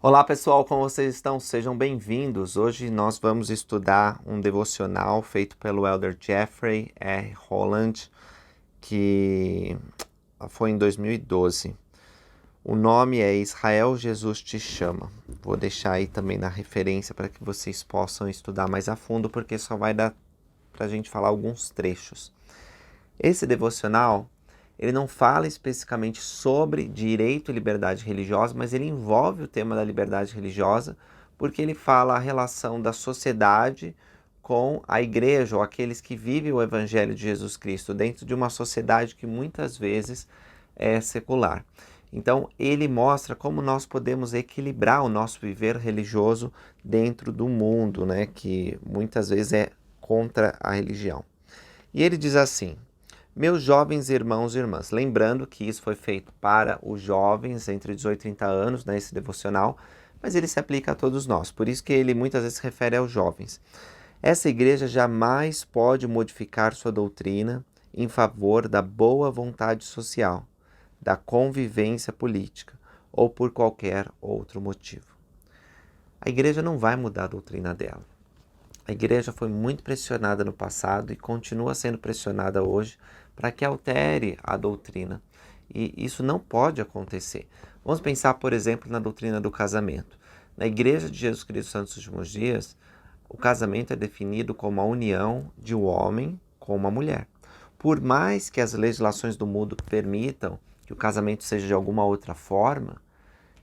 Olá pessoal, como vocês estão? Sejam bem-vindos. Hoje nós vamos estudar um devocional feito pelo Elder Jeffrey R. Holland, que foi em 2012. O nome é Israel, Jesus te chama. Vou deixar aí também na referência para que vocês possam estudar mais a fundo, porque só vai dar para a gente falar alguns trechos. Esse devocional, ele não fala especificamente sobre direito e liberdade religiosa, mas ele envolve o tema da liberdade religiosa, porque ele fala a relação da sociedade com a igreja, ou aqueles que vivem o evangelho de Jesus Cristo, dentro de uma sociedade que muitas vezes é secular. Então, ele mostra como nós podemos equilibrar o nosso viver religioso dentro do mundo, né, que muitas vezes é contra a religião. E ele diz assim: meus jovens irmãos e irmãs, lembrando que isso foi feito para os jovens entre 18 e 30 anos, né, esse devocional, mas ele se aplica a todos nós, por isso que ele muitas vezes se refere aos jovens. Essa igreja jamais pode modificar sua doutrina em favor da boa vontade social, da convivência política ou por qualquer outro motivo. A igreja não vai mudar a doutrina dela. A igreja foi muito pressionada no passado e continua sendo pressionada hoje para que altere a doutrina. E isso não pode acontecer. Vamos pensar, por exemplo, na doutrina do casamento. Na Igreja de Jesus Cristo Santos dos Últimos Dias, o casamento é definido como a união de um homem com uma mulher. Por mais que as legislações do mundo permitam que o casamento seja de alguma outra forma,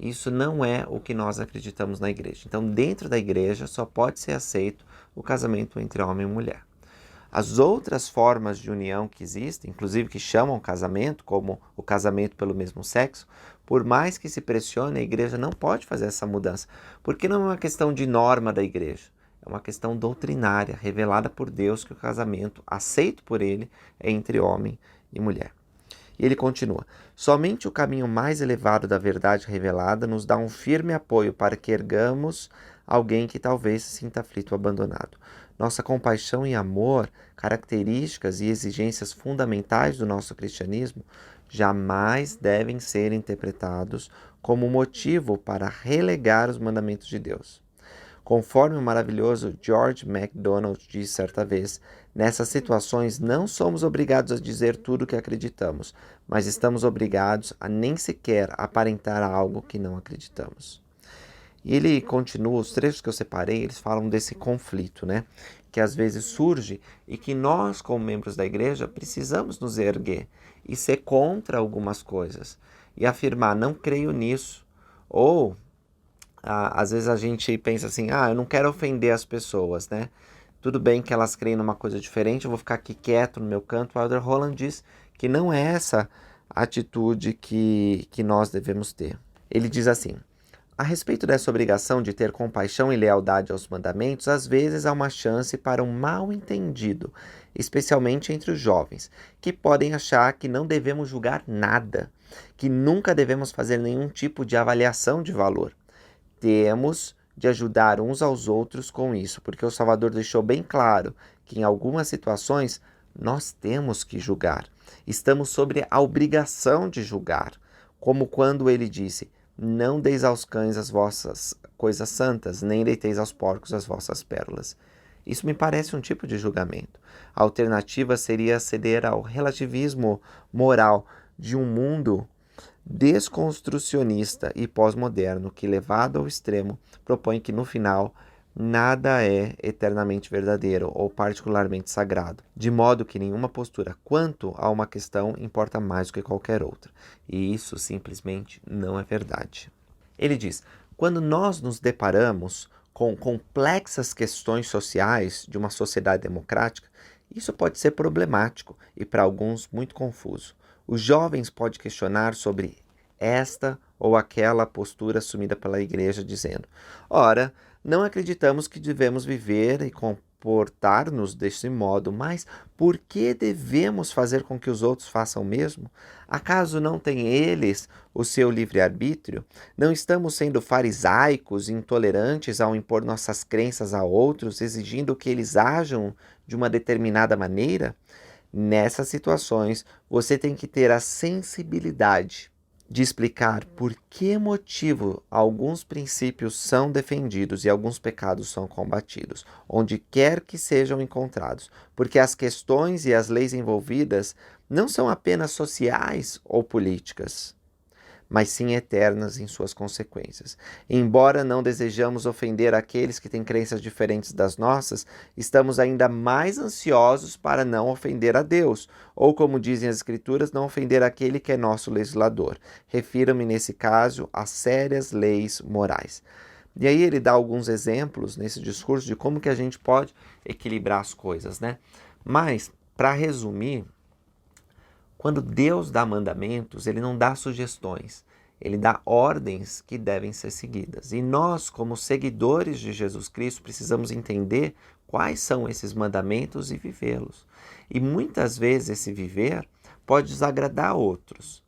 isso não é o que nós acreditamos na igreja. Então, dentro da igreja, só pode ser aceito o casamento entre homem e mulher. As outras formas de união que existem, inclusive que chamam casamento, como o casamento pelo mesmo sexo, por mais que se pressione, a igreja não pode fazer essa mudança, porque não é uma questão de norma da igreja, é uma questão doutrinária, revelada por Deus, que o casamento, aceito por ele, é entre homem e mulher. E ele continua: somente o caminho mais elevado da verdade revelada nos dá um firme apoio para que ergamos alguém que talvez se sinta aflito ou abandonado. Nossa compaixão e amor, características e exigências fundamentais do nosso cristianismo, jamais devem ser interpretados como motivo para relegar os mandamentos de Deus. Conforme o maravilhoso George MacDonald disse certa vez, nessas situações não somos obrigados a dizer tudo o que acreditamos, mas estamos obrigados a nem sequer aparentar algo que não acreditamos. E ele continua, os trechos que eu separei, eles falam desse conflito, né? Que às vezes surge e que nós, como membros da igreja, precisamos nos erguer e ser contra algumas coisas e afirmar, não creio nisso, ou às vezes a gente pensa assim, eu não quero ofender as pessoas, né? Tudo bem que elas creem numa coisa diferente, eu vou ficar aqui quieto no meu canto. O Elder Holland diz que não é essa a atitude que nós devemos ter. Ele diz assim: a respeito dessa obrigação de ter compaixão e lealdade aos mandamentos, às vezes há uma chance para um mal-entendido, especialmente entre os jovens, que podem achar que não devemos julgar nada, que nunca devemos fazer nenhum tipo de avaliação de valor. Temos de ajudar uns aos outros com isso, porque o Salvador deixou bem claro que em algumas situações nós temos que julgar. Estamos sobre a obrigação de julgar, como quando ele disse: não deis aos cães as vossas coisas santas, nem deiteis aos porcos as vossas pérolas. Isso me parece um tipo de julgamento. A alternativa seria ceder ao relativismo moral de um mundo desconstrucionista e pós-moderno que, levado ao extremo, propõe que no final nada é eternamente verdadeiro ou particularmente sagrado, de modo que nenhuma postura quanto a uma questão importa mais do que qualquer outra. E isso simplesmente não é verdade. Ele diz: quando nós nos deparamos com complexas questões sociais de uma sociedade democrática, isso pode ser problemático e para alguns muito confuso. Os jovens podem questionar sobre esta ou aquela postura assumida pela igreja, dizendo: ora, não acreditamos que devemos viver e comportar-nos desse modo, mas por que devemos fazer com que os outros façam o mesmo? Acaso não têm eles o seu livre-arbítrio? Não estamos sendo farisaicos e intolerantes ao impor nossas crenças a outros, exigindo que eles ajam de uma determinada maneira? Nessas situações, você tem que ter a sensibilidade de explicar por que motivo alguns princípios são defendidos e alguns pecados são combatidos, onde quer que sejam encontrados, porque as questões e as leis envolvidas não são apenas sociais ou políticas, mas sim eternas em suas consequências. Embora não desejamos ofender aqueles que têm crenças diferentes das nossas, estamos ainda mais ansiosos para não ofender a Deus, ou como dizem as Escrituras, não ofender aquele que é nosso legislador. Refiro-me nesse caso a sérias leis morais. E aí ele dá alguns exemplos nesse discurso de como que a gente pode equilibrar as coisas, né? Mas, para resumir, quando Deus dá mandamentos, ele não dá sugestões, ele dá ordens que devem ser seguidas. E nós, como seguidores de Jesus Cristo, precisamos entender quais são esses mandamentos e vivê-los. E muitas vezes esse viver pode desagradar a outros.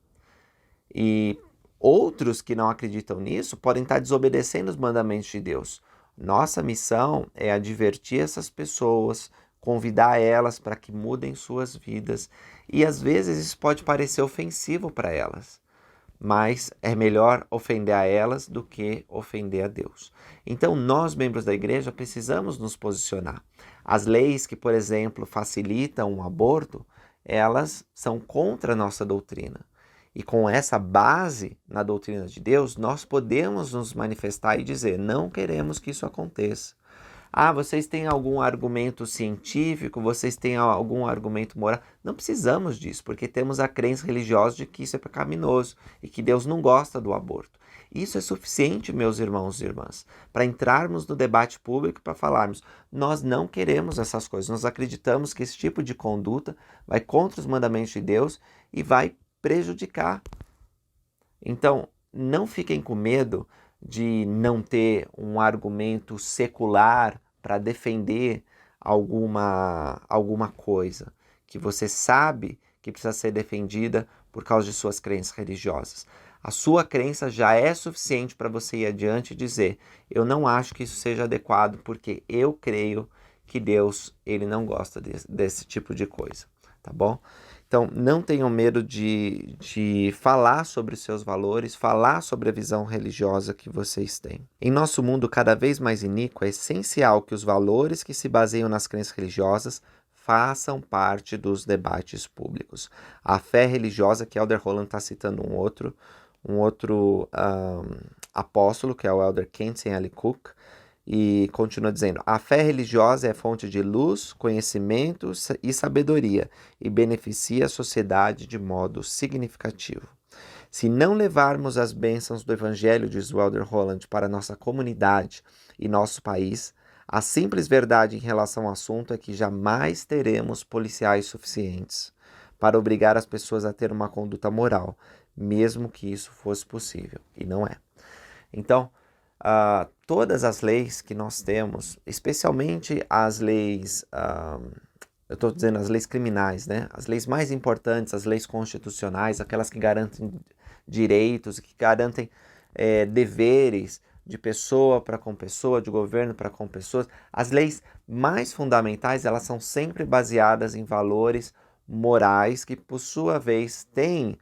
E outros que não acreditam nisso podem estar desobedecendo os mandamentos de Deus. Nossa missão é advertir essas pessoas, convidar elas para que mudem suas vidas. E às vezes isso pode parecer ofensivo para elas, mas é melhor ofender a elas do que ofender a Deus. Então nós, membros da igreja, precisamos nos posicionar. As leis que, por exemplo, facilitam o aborto, elas são contra a nossa doutrina. E com essa base na doutrina de Deus, nós podemos nos manifestar e dizer, não queremos que isso aconteça. Ah, vocês têm algum argumento científico, vocês têm algum argumento moral? Não precisamos disso, porque temos a crença religiosa de que isso é pecaminoso e que Deus não gosta do aborto. Isso é suficiente, meus irmãos e irmãs, para entrarmos no debate público e para falarmos, nós não queremos essas coisas, nós acreditamos que esse tipo de conduta vai contra os mandamentos de Deus e vai prejudicar. Então, não fiquem com medo de não ter um argumento secular para defender alguma coisa que você sabe que precisa ser defendida por causa de suas crenças religiosas. A sua crença já é suficiente para você ir adiante e dizer, eu não acho que isso seja adequado porque eu creio que Deus ele não gosta desse tipo de coisa, tá bom? Então, não tenham medo de falar sobre os seus valores, falar sobre a visão religiosa que vocês têm. Em nosso mundo cada vez mais iníquo, é essencial que os valores que se baseiam nas crenças religiosas façam parte dos debates públicos. A fé religiosa, que Elder Holland está citando um outro apóstolo, que é o Elder Kenton L. Cook, e continua dizendo, a fé religiosa é fonte de luz, conhecimento e sabedoria e beneficia a sociedade de modo significativo. Se não levarmos as bênçãos do Evangelho, diz o Elder Holland, para nossa comunidade e nosso país, a simples verdade em relação ao assunto é que jamais teremos policiais suficientes para obrigar as pessoas a ter uma conduta moral, mesmo que isso fosse possível, e não é. Então, todas as leis que nós temos, especialmente as leis, eu estou dizendo as leis criminais, né? As leis mais importantes, as leis constitucionais, aquelas que garantem direitos, que garantem deveres de pessoa para com pessoa, de governo para com pessoas. As leis mais fundamentais, elas são sempre baseadas em valores morais que, por sua vez, têm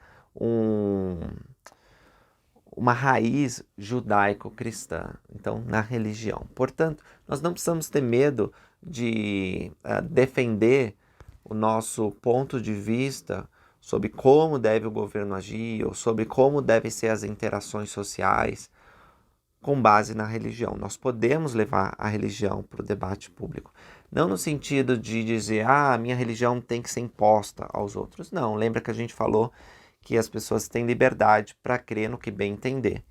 uma raiz judaico-cristã, então na religião. Portanto, nós não precisamos ter medo de defender o nosso ponto de vista sobre como deve o governo agir ou sobre como devem ser as interações sociais com base na religião. Nós podemos levar a religião para o debate público. Não no sentido de dizer, a minha religião tem que ser imposta aos outros. Não, lembra que a gente falou que as pessoas têm liberdade para crer no que bem entender.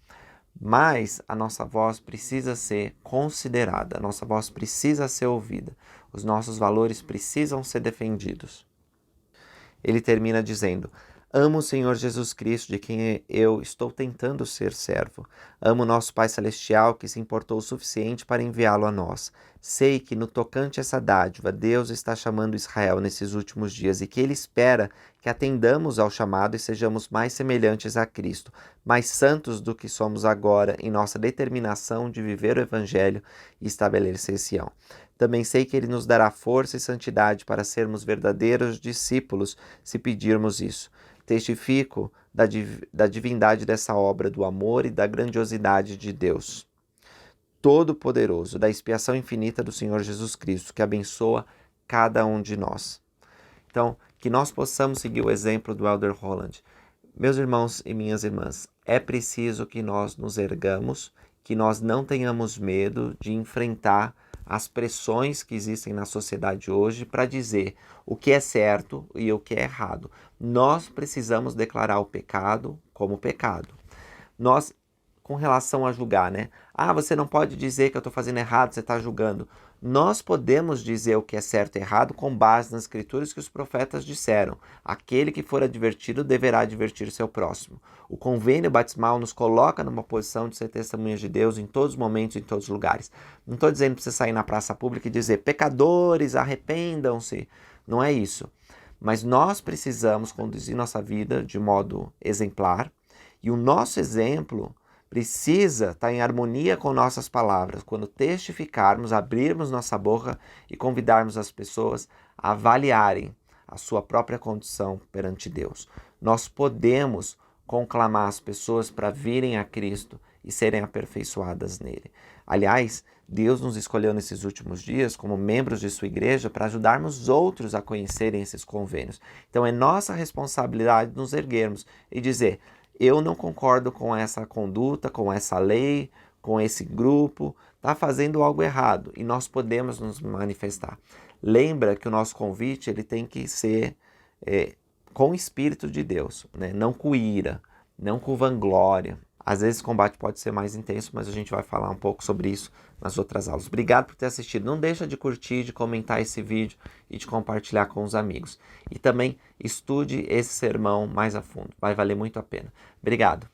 Mas a nossa voz precisa ser considerada, a nossa voz precisa ser ouvida, os nossos valores precisam ser defendidos. Ele termina dizendo, amo o Senhor Jesus Cristo, de quem eu estou tentando ser servo. Amo nosso Pai Celestial, que se importou o suficiente para enviá-lo a nós. Sei que, no tocante a essa dádiva, Deus está chamando Israel nesses últimos dias e que Ele espera que atendamos ao chamado e sejamos mais semelhantes a Cristo, mais santos do que somos agora em nossa determinação de viver o Evangelho e estabelecer Sião. Também sei que Ele nos dará força e santidade para sermos verdadeiros discípulos, se pedirmos isso. Testifico da divindade dessa obra, do amor e da grandiosidade de Deus Todo-Poderoso, da expiação infinita do Senhor Jesus Cristo, que abençoa cada um de nós. Então, que nós possamos seguir o exemplo do Elder Holland. Meus irmãos e minhas irmãs, é preciso que nós nos ergamos, que nós não tenhamos medo de enfrentar as pressões que existem na sociedade hoje para dizer o que é certo e o que é errado. Nós precisamos declarar o pecado como pecado. Nós, com relação a julgar, né? Você não pode dizer que eu estou fazendo errado, você está julgando. Nós podemos dizer o que é certo e errado com base nas escrituras que os profetas disseram. Aquele que for advertido deverá advertir seu próximo. O convênio batismal nos coloca numa posição de ser testemunhas de Deus em todos os momentos, em todos os lugares. Não estou dizendo para você sair na praça pública e dizer, pecadores, arrependam-se. Não é isso. Mas nós precisamos conduzir nossa vida de modo exemplar. E o nosso exemplo precisa estar em harmonia com nossas palavras, quando testificarmos, abrirmos nossa boca e convidarmos as pessoas a avaliarem a sua própria condição perante Deus. Nós podemos conclamar as pessoas para virem a Cristo e serem aperfeiçoadas nele. Aliás, Deus nos escolheu nesses últimos dias como membros de sua igreja para ajudarmos outros a conhecerem esses convênios. Então é nossa responsabilidade nos erguermos e dizer, eu não concordo com essa conduta, com essa lei, com esse grupo, está fazendo algo errado e nós podemos nos manifestar. Lembra que o nosso convite ele tem que ser com o Espírito de Deus, né? Não com ira, não com vanglória. Às vezes o combate pode ser mais intenso, mas a gente vai falar um pouco sobre isso nas outras aulas. Obrigado por ter assistido. Não deixa de curtir, de comentar esse vídeo e de compartilhar com os amigos. E também estude esse sermão mais a fundo. Vai valer muito a pena. Obrigado.